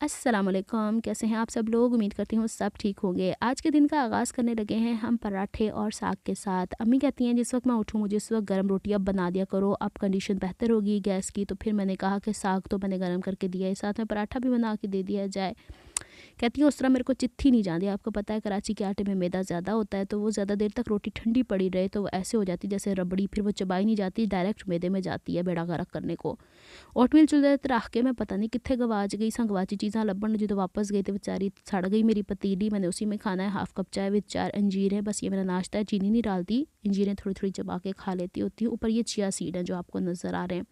अस्सलाम वालेकुम, कैसे हैं आप सब लोग। उम्मीद करती हूँ सब ठीक होंगे। आज के दिन का आगाज़ करने लगे हैं हम पराठे और साग के साथ। अम्मी कहती हैं जिस वक्त मैं उठूँ मुझे उस वक्त गर्म रोटी अब बना दिया करो, अब कंडीशन बेहतर होगी गैस की। तो फिर मैंने कहा कि साग तो मैंने गर्म करके दिया है, साथ में पराठा भी बना के दे दिया जाए। कहती हैं उस तरह मेरे को चिट्ठी नहीं जाती। आपको पता है कराची के आटे में मैदा ज़्यादा होता है, तो वो ज़्यादा देर तक रोटी ठंडी पड़ी रहे तो वो ऐसे हो जाती जैसे रबड़ी, फिर वो चबाई नहीं जाती, डायरेक्ट मैदे में जाती है बेड़ा गर्क करने को। ओटमील चुल्हे ते रख के मैं पता नहीं कित्थे गवाच गई सां, गवाची चीज़ां लब्भण जो वापस गई तो बेचारी सड़ गई मेरी पतीली। मैंने उसी में खाना है, हाफ़ कप चाय विद 4 अंजीर है, बस ये मेरा नाश्ता है। चीनी नहीं डालती, अंजीरें थोड़ी थोड़ी चबा के खा लेती होती हूँ। ऊपर ये चिया सीड हैं जो आपको नज़र आ रहे हैं।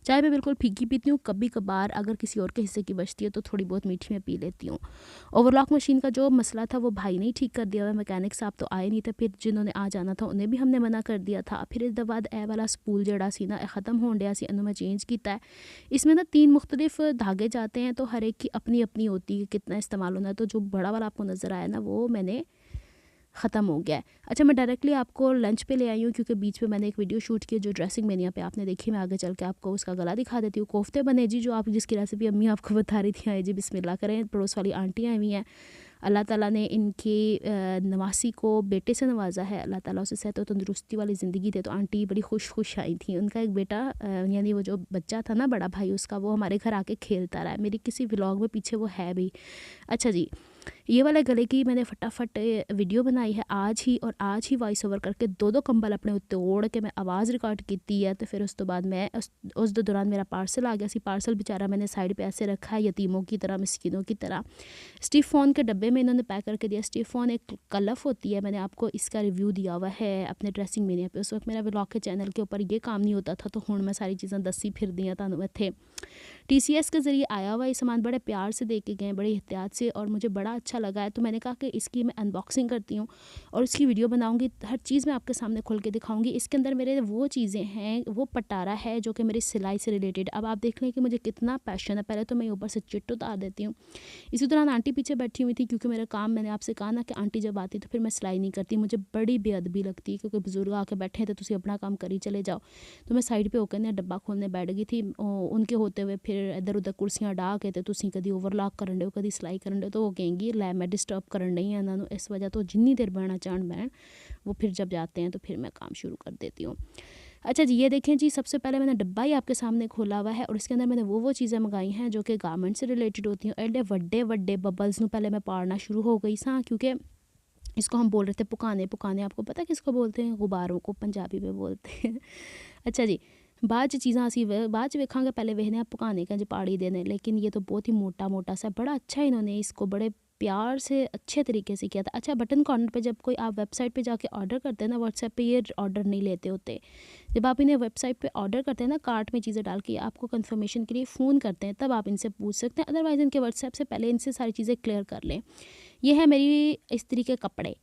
चाय मैं बिल्कुल फीकी पीती हूँ, कभी कभार अगर किसी और के हिस्से की बचती है तो थोड़ी बहुत मीठी में पी लेती हूँ। ओवरलॉक मशीन का जो मसला था वो भाई ने ही ठीक कर दिया हुआ। मैकेनिक साहब तो आए नहीं थे, फिर जिन्होंने आ जाना था उन्हें भी हमने मना कर दिया था। फिर इस बाद ए वाला स्पूल जड़ा सी ना ख़त्म होने दिया सी, इन्हों मैं चेंज किया है। इसमें ना 3 मुख्तलिफ धागे जाते हैं, तो हर एक की अपनी अपनी होती है कितना इस्तेमाल होना है। तो जो बड़ा वाला आपको नज़र आया ना वो मैंने ख़त्म हो गया है। अच्छा, मैं डायरेक्टली आपको लंच पे ले आई हूँ क्योंकि बीच में मैंने एक वीडियो शूट की जो ड्रेसिंग मेन्यू पे आपने देखी। मैं आगे चल के आपको उसका गला दिखा देती हूँ। कोफ्ते बने जी, जो आप जिसकी रेसिपी अम्मी आपको बता रही थी। आए जी बिस्मिल्लाह करें। पड़ोस वाली आंटियाँ आई हुई हैं, अल्लाह ताला ने इनकी नवासी को बेटे से नवाजा है। अल्लाह ताला उसे सेहत और तंदुरुस्ती वाली ज़िंदगी दे। तो आंटी बड़ी खुश आई थी। उनका एक बेटा यानी वो जो बच्चा था ना बड़ा भाई उसका, वो हमारे घर आके खेलता रहा है। मेरी किसी व्लॉग में पीछे वो है भी। अच्छा जी, ये वाले गले की मैंने फटाफट वीडियो बनाई है आज ही, और आज ही वॉइस ओवर करके 2 कंबल अपने उत्ते ओढ़ के मैं आवाज़ रिकॉर्ड की है। तो फिर उस तो बाद मैं उस दौरान मेरा पार्सल आ गया सी। पार्सल बेचारा मैंने साइड पे ऐसे रखा है यतीमों की तरह, मिस्किनों की तरह। स्टिफ फ़ोन के डब्बे में इन्होंने पैक करके दिया। स्टिफ फ़ोन एक कलफ होती है, मैंने आपको इसका रिव्यू दिया हुआ है अपने ड्रेसिंग मेन्यू पे। उस वक्त मेरा व्लॉग के चैनल के ऊपर ये काम नहीं होता था, तो हुण मैं सारी चीज़ें दसी फिर दियाँ तुहानू इत्थे। TCS के ज़रिए आया हुआ ये सामान बड़े प्यार से दे के गए, बड़े एहतियात से, और मुझे बड़ा अच्छा लगा है। तो मैंने कहा कि इसकी मैं अनबॉक्सिंग करती हूँ और इसकी वीडियो बनाऊँगी, हर चीज़ मैं आपके सामने खोल के दिखाऊँगी। इसके अंदर मेरे वो चीज़ें हैं, वो पटारा है जो कि मेरी सिलाई से रिलेटेड। अब आप देख लें कि मुझे कितना पैशन है। पहले तो मैं ऊपर से चिट उतार देती हूँ। इसी दौरान आंटी पीछे बैठी हुई थी क्योंकि मेरा काम, मैंने आपसे कहा ना कि आंटी जब आती तो फिर मैं सिलाई नहीं करती। मुझे बड़ी बेअदबी लगती है क्योंकि बुजुर्ग आके बैठे हैं तो तुम अपना काम करी चले जाओ। तो मैं साइड पे होकर ना डब्बा खोलने बैठ गई थी। उनके होते हुए फिर इधर उधर कुर्सियां डा के तो तुम कभी ओवरलॉक करन दो, कभी सिलाई करन दो, तो वो कहेंगी लै मैं डिस्टर्ब करन नहीं है इन्होंने। इस वजह तो जिन्नी देर बहना चाहन बहन, वो फिर जब जाते हैं तो फिर मैं काम शुरू कर देती हूँ। अच्छा जी, ये देखें जी, सबसे पहले मैंने डब्बा ही आपके सामने खोला हुआ है और इसके अंदर मैंने वो चीज़ें मंगाई हैं जो कि गारमेंट से रिलेटेड होती हैं। एडे वड्डे वड्डे बबल्स नू पहले मैं पाड़ना शुरू हो गई सा, क्योंकि इसको हम बोल रहे थे पुकाने। आपको पता है किसको बोलते हैं? गुब्बारों को पंजाबी में बोलते हैं। अच्छा जी, बाद चीज़ां असी बाद वेखांगे, पहले वेखने पुकाने का जी पाड़ी देने। लेकिन ये तो बहुत ही मोटा सा, बड़ा अच्छा इन्होंने इसको बड़े प्यार से अच्छे तरीके से किया था। अच्छा, बटन कॉर्नर पे जब कोई आप वेबसाइट पे जाके ऑर्डर करते हैं ना, व्हाट्सएप पे ये ऑर्डर नहीं लेते होते। जब आप इन्हें वेबसाइट पे ऑर्डर करते हैं ना, कार्ट में चीज़ें डाल के आपको कंफर्मेशन के लिए फ़ोन करते हैं, तब आप इनसे पूछ सकते हैं। अदरवाइज़ इनके व्हाट्सएप से पहले इनसे सारी चीज़ें क्लियर कर लें। ये है मेरी इस्त्री के कपड़े,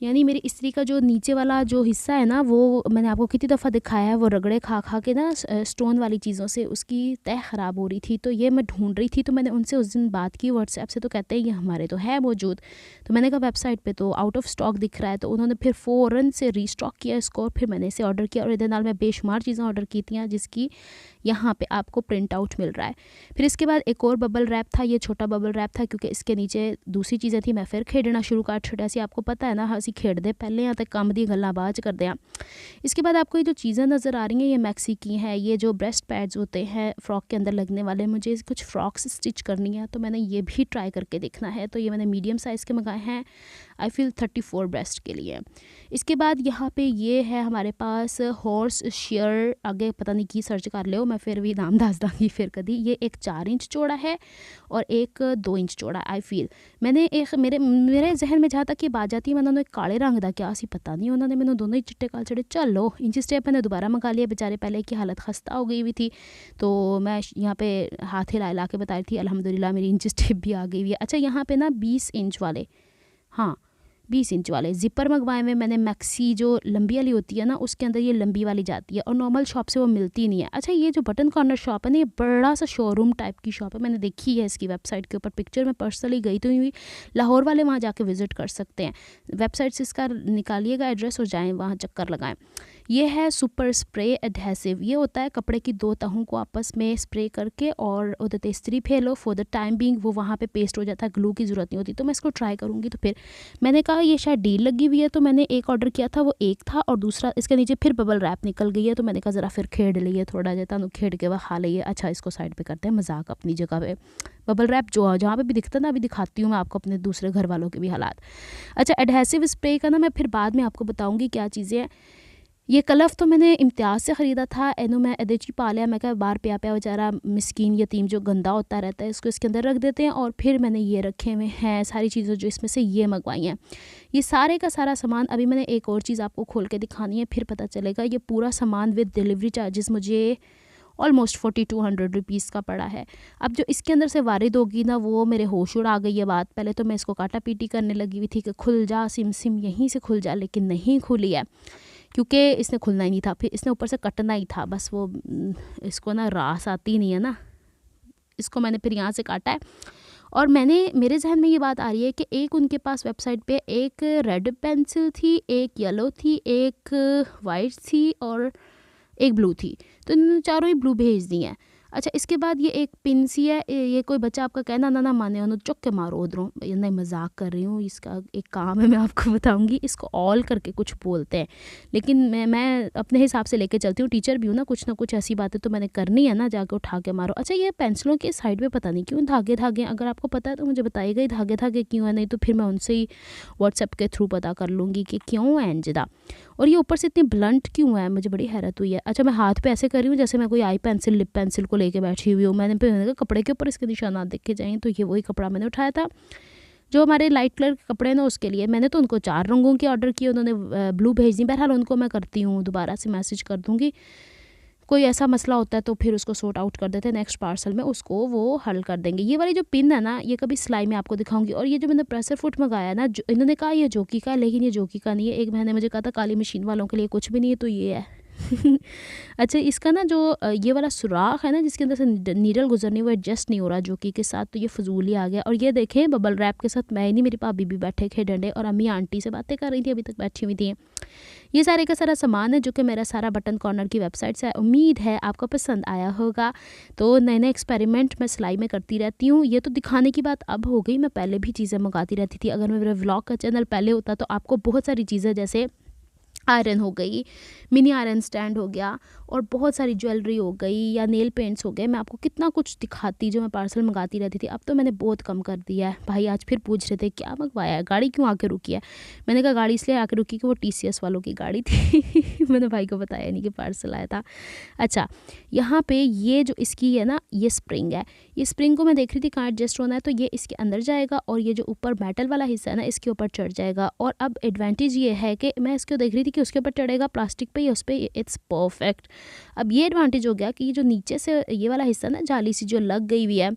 यानी मेरी इस्त्री का जो नीचे वाला जो हिस्सा है ना, वो मैंने आपको कितनी दफ़ा दिखाया है, वो रगड़े खा के ना स्टोन वाली चीज़ों से उसकी तह ख़राब हो रही थी। तो ये मैं ढूंढ रही थी, तो मैंने उनसे उस दिन बात की व्हाट्सएप से। तो कहते हैं ये हमारे तो है मौजूद। तो मैंने कहा वेबसाइट पे तो आउट ऑफ स्टॉक दिख रहा है। तो उन्होंने फिर फ़ौरन से रीस्टॉक किया इसको और फिर मैंने इसे ऑर्डर किया। और इधर नाल मैं बेशुमार चीज़ें ऑर्डर की थी जिसकी यहाँ पे आपको प्रिंट आउट मिल रहा है। फिर इसके बाद एक और बबल रैप था, ये छोटा बबल रैप था क्योंकि इसके नीचे दूसरी चीज़ें थी। मैं फिर खेडना शुरू कर छुड़ा सी। आपको पता है ना, असी खेडते पहले हैं तो कम दी गल्लां बाद च करते हैं। इसके बाद आपको ये जो चीज़ें नज़र आ रही हैं ये मैक्सी की हैं। ये जो ब्रेस्ट पैड्स होते हैं फ़्रॉक के अंदर लगने वाले, मुझे कुछ फ़्रॉक्स स्टिच करनी है तो मैंने ये भी ट्राई करके देखना है। तो ये मैंने मीडियम साइज़ के मंगाए हैं, आई फील 34 ब्रेस्ट के लिए। इसके बाद यहाँ पे ये है हमारे पास हॉर्स शेयर, आगे पता नहीं की सर्च कर लो, मैं फिर भी नाम दस दूँगी फिर कभी। ये एक 4 इंच चौड़ा है और एक 2 इंच चौड़ा। आई फील मैंने एक मेरे जहन में जहाँ तक ये बात जाती है, मैंने एक काले रंग का क्या सी पता नहीं, उन्होंने मैंने दोनों ही चिट्टे काल छड़े। चलो इंच स्टेप मैंने दोबारा मंगा लिया, बेचारे पहले की हालत खस्ता हो गई हुई थी। तो मैं यहाँ पे हाथ हिला के बता रही थी, अल्हम्दुलिल्लाह मेरी इंच स्टेप भी आ गई हुई है। अच्छा, यहाँ पे ना 20 इंच वाले, हाँ 20 इंच वाले ज़िपर मंगवाए हुए मैंने। मैक्सी जो लंबी वाली होती है ना, उसके अंदर ये लंबी वाली जाती है और नॉर्मल शॉप से वो मिलती नहीं है। अच्छा, ये जो बटन कॉर्नर शॉप है ना, ये बड़ा सा शोरूम टाइप की शॉप है। मैंने देखी है इसकी वेबसाइट के ऊपर पिक्चर, मैं पर्सनली गई तो हुई। लाहौर वाले वहाँ जाके विज़िट कर सकते हैं। वेबसाइट से इसका निकालिएगा एड्रेस और जाएँ वहाँ चक्कर लगाएँ। ये है सुपर स्प्रे एडहेसिव। ये होता है कपड़े की 2 तहों को आपस में स्प्रे करके और उधर ते इस्त्री fellow, for the time being वो वहाँ पे पेस्ट हो जाता है, ग्लू की ज़रूरत नहीं होती। तो मैं इसको ट्राई करूँगी। तो फिर मैंने कहा ये शायद डील लगी हुई है, तो मैंने एक ऑर्डर किया था, वो एक था और दूसरा इसके नीचे फिर बबल रैप निकल गई है। तो मैंने कहा ज़रा फिर खेड़ लिए थोड़ा जिहा, तुहानू खेड़ के खा लिए। अच्छा इसको साइड पे करते हैं, मजाक अपनी जगह पे। बबल रैप जो जहाँ पे भी दिखता है ना, अभी दिखाती हूँ मैं आपको अपने दूसरे घर वालों के भी हालात। अच्छा एडहेसिव स्प्रे का ना मैं फिर बाद में आपको बताऊँगी क्या चीज़ें हैं। ये कलफ तो मैंने इम्तियाज़ से ख़रीदा था। इन्हों मैं एदे ची पा लिया। मैं कहा बाहर पिया पिया बेचारा मिस्कीन यतीम जो गंदा होता रहता है, इसको इसके अंदर रख देते हैं। और फिर मैंने ये रखे हुए हैं सारी चीज़ें जो इसमें से ये मंगवाई हैं। ये सारे का सारा सामान, अभी मैंने एक और चीज़ आपको खोल के दिखानी है, फिर पता चलेगा। ये पूरा सामान विद डिलीवरी चार्जेस मुझे ऑलमोस्ट 4200 रुपीज़ का पड़ा है। अब जो इसके अंदर से वारिद होगी ना, वो मेरे होश उड़ा गई है बात। पहले तो मैं इसको काटा पीटी करने लगी हुई थी कि खुल जा सिम सिम, यहीं से खुल जा, लेकिन नहीं खुली है क्योंकि इसने खुलना ही नहीं था। फिर इसने ऊपर से कटना ही था, बस वो इसको ना रास आती नहीं है ना, इसको मैंने फिर यहाँ से काटा है। और मेरे जहन में ये बात आ रही है कि एक उनके पास वेबसाइट पे एक रेड पेंसिल थी, एक येलो थी, एक वाइट थी और एक ब्लू थी। तो इन्होंने चारों ही ब्लू भेज दी हैं। अच्छा इसके बाद ये एक पिन सी है, ये कोई बच्चा आपका कहना ना माने, उन्होंने चुक के मारो उधरों। नहीं मजाक कर रही हूँ, इसका एक काम है मैं आपको बताऊंगी। इसको ऑल करके कुछ बोलते हैं, लेकिन मैं अपने हिसाब से लेके चलती हूँ। टीचर भी हूँ ना, कुछ ऐसी बातें तो मैंने करनी है ना, जाके उठा के मारो। अच्छा ये पेंसिलों के साइड में पता नहीं क्यों धागे धागे, अगर आपको पता है तो मुझे बताइएगा ये धागे धागे क्यों है, नहीं तो फिर मैं उनसे ही व्हाट्सएप के थ्रू पता कर लूँगी कि क्यों है इंजदा। और ये ऊपर से इतनी ब्लंट क्यों है, मुझे बड़ी हैरत हुई है। अच्छा मैं हाथ पे ऐसे कर रही हूँ जैसे मैं कोई आई पेंसिल लिप पेंसिल को लेके बैठी हुई हूँ। मैंने कहा कपड़े के ऊपर इसके निशानात देखे जाएँ, तो ये वही कपड़ा मैंने उठाया था जो हमारे लाइट कलर के कपड़े ना, उसके लिए। मैंने तो उनको 4 रंगों के ऑर्डर किए, उन्होंने ब्लू भेज दी। बहरहाल उनको मैं करती हूँ, दोबारा से मैसेज कर दूँगी। कोई ऐसा मसला होता है तो फिर उसको सॉर्ट आउट कर देते हैं, नेक्स्ट पार्सल में उसको वो हल कर देंगे। ये वाली जो पिन है ना, ये कभी सिलाई में आपको दिखाऊंगी। और ये जो मैंने प्रेसर फुट मंगाया है ना, इन्होंने कहा ये जोकी का है, लेकिन ये जोकी का नहीं है। एक बहन ने मुझे कहा था काली मशीन वालों के लिए कुछ भी नहीं है, तो ये है। अच्छा इसका ना जो ये वाला सुराख है ना, जिसके अंदर से नीडल गुजरनी, वो एडजस्ट नहीं हो रहा जोकी के साथ, तो ये फजूल ही आ गया। और ये देखें बबल रैप के साथ मैं ही नहीं, मेरी भाभी भी बैठे खे डंडे, और अम्मी आंटी से बातें कर रही थी, अभी तक बैठी हुई थी। ये सारे का सारा सामान है जो कि मेरा सारा बटन कॉर्नर की वेबसाइट से है। उम्मीद है आपको पसंद आया होगा। तो नए नए एक्सपेरिमेंट मैं सिलाई में करती रहती हूँ। ये तो दिखाने की बात अब हो गई, मैं पहले भी चीज़ें मंगाती रहती थी। अगर मेरा व्लॉग का चैनल पहले होता तो आपको बहुत सारी चीज़ें, जैसे आयरन हो गई, मिनी आयरन स्टैंड हो गया, और बहुत सारी ज्वेलरी हो गई, या नेल पेंट्स हो गए, मैं आपको कितना कुछ दिखाती जो मैं पार्सल मंगाती रहती थी। अब तो मैंने बहुत कम कर दिया है। भाई आज फिर पूछ रहे थे क्या मंगवाया है, गाड़ी क्यों आके रुकी है। मैंने कहा गाड़ी इसलिए आके रुकी कि वो TCS वालों की गाड़ी थी। मैंने भाई को बताया नहीं कि पार्सल आया था। अच्छा यहाँ पे ये जो इसकी है ना, ये स्प्रिंग है। ये स्प्रिंग को मैं देख रही थी कहाँ एडजस्ट होना है, तो ये इसके अंदर जाएगा और ये जो ऊपर मेटल वाला हिस्सा है ना, इसके ऊपर चढ़ जाएगा। और अब एडवांटेज ये है कि मैं इसको देख रही थी कि उसके ऊपर चढ़ेगा प्लास्टिक पे, या उस पर इट्स परफेक्ट। अब ये एडवांटेज हो गया कि ये जो नीचे से ये वाला हिस्सा ना, जाली सी जो लग गई हुई है,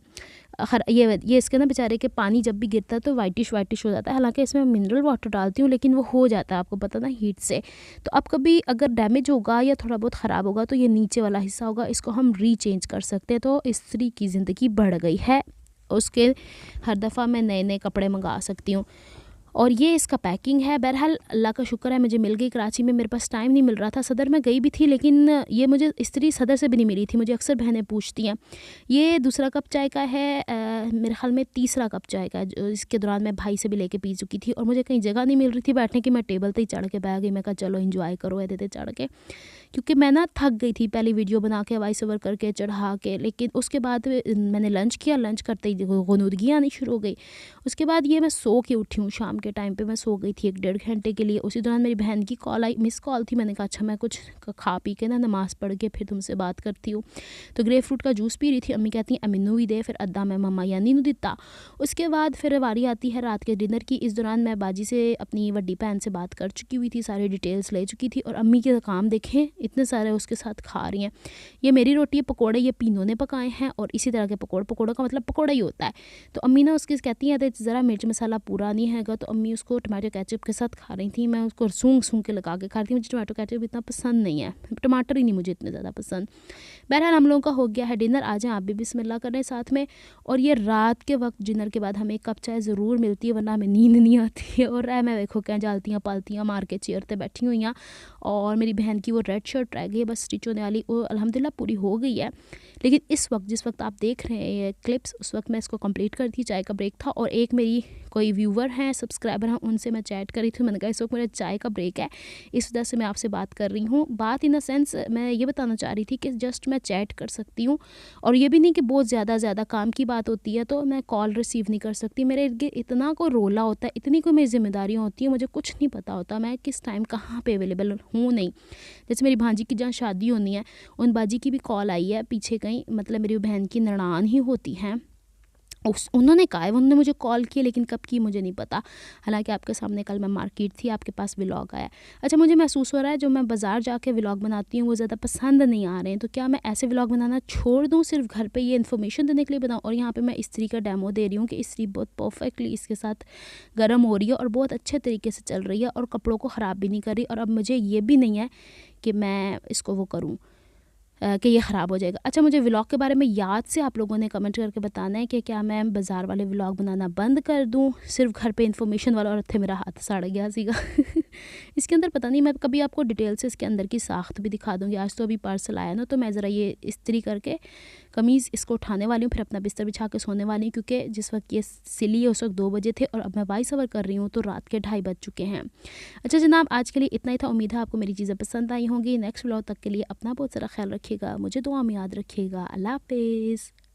ये इसके ना बेचारे के पानी जब भी गिरता है तो वाइटिश हो जाता है। हालांकि इसमें मिनरल वाटर डालती हूँ, लेकिन वो हो जाता है, आपको पता ना, हीट से। तो अब कभी अगर डैमेज होगा या थोड़ा बहुत ख़राब होगा तो ये नीचे वाला हिस्सा होगा, इसको हम रीचेंज कर सकते हैं। तो इस्त्री की ज़िंदगी बढ़ गई है, उसके हर दफ़ा मैं नए नए कपड़े मंगा सकती हूँ। और ये इसका पैकिंग है। बहरहाल अल्लाह का शुक्र है मुझे मिल गई। कराची में मेरे पास टाइम नहीं मिल रहा था, सदर में गई भी थी, लेकिन ये मुझे इस्त्री सदर से भी नहीं मिली थी। मुझे अक्सर बहनें पूछती हैं। ये दूसरा कप चाय का है, मेरे ख्याल में तीसरा कप चाय का, जो इसके दौरान मैं भाई से भी लेके पी चुकी थी। और मुझे कहीं जगह नहीं मिल रही थी बैठने की, मैं टेबल पर ही चढ़ के बैठ गई। मैं कहा चलो इंजॉय करो ये देते चढ़ के, क्योंकि मैं ना थक गई थी पहली वीडियो बना के, वॉइस ओवर करके, चढ़ा के। लेकिन उसके बाद मैंने लंच किया, लंच करते ही गुनूदगी आनी शुरू हो गई। उसके बाद ये मैं सो के उठी हूँ, शाम के टाइम पे मैं सो गई थी 1-1.5 घंटे के लिए। उसी दौरान मेरी बहन की कॉल आई, मिस कॉल थी। मैंने कहा अच्छा मैं कुछ खा पी के ना नमाज़ पढ़ के फिर तुमसे बात करती हूँ। तो ग्रेप फ्रूट का जूस पी रही थी। अम्मी कहती हैं अमीनू भी दे, फिर अद्दा मैं मम्मा यानी नू दिता। उसके बाद फिर वारी आती है रात के डिनर की। इस दौरान मैं बाजी से, अपनी वड्डी बहन से बात कर चुकी हुई थी, सारी डिटेल्स ले चुकी थी। और अम्मी के काम देखें, इतने सारे उसके साथ खा रही हैं। ये मेरी रोटी है, पकोड़े ये पीनों ने पकाए हैं और इसी तरह के पकोड़ों का मतलब पकोड़ा ही होता है। तो अम्मी ना उसकी कहती हैं ज़रा मिर्च मसाला पूरा नहीं हैगा, तो अम्मी उसको टमाटो केचप के साथ खा रही थी। मैं उसको सूंघ के लगा के खा रही थी। मुझे टमाटो केचप इतना पसंद नहीं है, टमाटर ही नहीं मुझे इतने ज़्यादा पसंद। बहरहाल हम लोगों का हो गया है डिनर। आ जाएं आप भी बिस्मिल्लाह करें साथ में। और ये रात के वक्त डिनर के बाद हमें एक कप चाय ज़रूर मिलती है, वरना हमें नींद नहीं आती है। और मैं देखो क्या जालतियाँ पालतियाँ मार के चेयर पर बैठी हुई हैं। और मेरी बहन की वो रेड शर्ट रह गई है बस स्टिच होने वाली, वो अल्हम्दुलिल्लाह पूरी हो गई है। लेकिन इस वक्त जिस वक्त आप देख रहे हैं ये क्लिप्स, उस वक्त मैं इसको कंप्लीट कर थी, चाय का ब्रेक था। और एक मेरी कोई व्यूवर हैं, सब्सक्राइबर हैं, उनसे मैं चैट करी थी। मैंने कहा इस वक्त मेरा चाय का ब्रेक है, इस वजह से मैं आपसे बात कर रही हूँ। बात इन द सेंस मैं ये बताना चाह रही थी कि जस्ट मैं चैट कर सकती हूँ, और ये भी नहीं कि बहुत ज़्यादा काम की बात होती है तो मैं कॉल रिसीव नहीं कर सकती। मेरे इर्द गिर्द इतना कोई रोला होता है, इतनी कोई मेरी जिम्मेदारियाँ होती हैं, मुझे कुछ नहीं पता होता मैं किस टाइम कहाँ पे अवेलेबल हूँ नहीं। जैसे मेरी भांजी की जहाँ शादी होनी है, उन बाजी की भी कॉल आई है पीछे कहीं, मतलब मेरी बहन की ननान ही होती हैं, उन्होंने कहा है, उन्होंने मुझे कॉल की, लेकिन कब की मुझे नहीं पता। हालांकि आपके सामने कल मैं मार्केट थी, आपके पास व्लॉग आया। अच्छा, मुझे महसूस हो रहा है जो मैं बाज़ार जाके व्लॉग बनाती हूँ वो ज़्यादा पसंद नहीं आ रहे हैं, तो क्या मैं ऐसे व्लॉग बनाना छोड़ दूँ, सिर्फ घर पे ये इन्फॉर्मेशन देने के लिए बनाऊँ। और यहाँ पे मैं इस्त्री का डेमो दे रही हूँ कि इस्त्री बहुत परफेक्टली इसके साथ गर्म हो रही है और बहुत अच्छे तरीके से चल रही है और कपड़ों को ख़राब भी नहीं कर रही। और अब मुझे ये भी नहीं है कि मैं इसको वो करूँ कि ये ख़राब हो जाएगा। अच्छा, मुझे व्लॉग के बारे में याद से आप लोगों ने कमेंट करके बताना है कि क्या मैं बाज़ार वाले व्लॉग बनाना बंद कर दूं, सिर्फ घर पे इन्फॉर्मेशन वाला। और थे मेरा हाथ सड़ गया सीगा इसके अंदर पता नहीं, मैं कभी आपको डिटेल से इसके अंदर की साख्त भी दिखा दूँगी। आज तो अभी पार्सल आया ना, तो मैं ज़रा ये इस्त्री करके कमीज़ इसको उठाने वाली हूँ, फिर अपना बिस्तर बिछा के सोने वाली हूँ, क्योंकि जिस वक्त ये सिली है उस वक्त 2 बजे थे और अब मैं वॉइस ओवर कर रही हूँ तो रात के 2:30 बज चुके हैं। अच्छा जनाब, आज के लिए इतना ही था। उम्मीद है आपको मेरी चीज़ें पसंद आई होंगी। नेक्स्ट व्लॉग तक के लिए अपना बहुत सारा ख्याल रखिएगा, मुझे दुआ में याद रखिएगा। अल्लाह हाफ़िज़।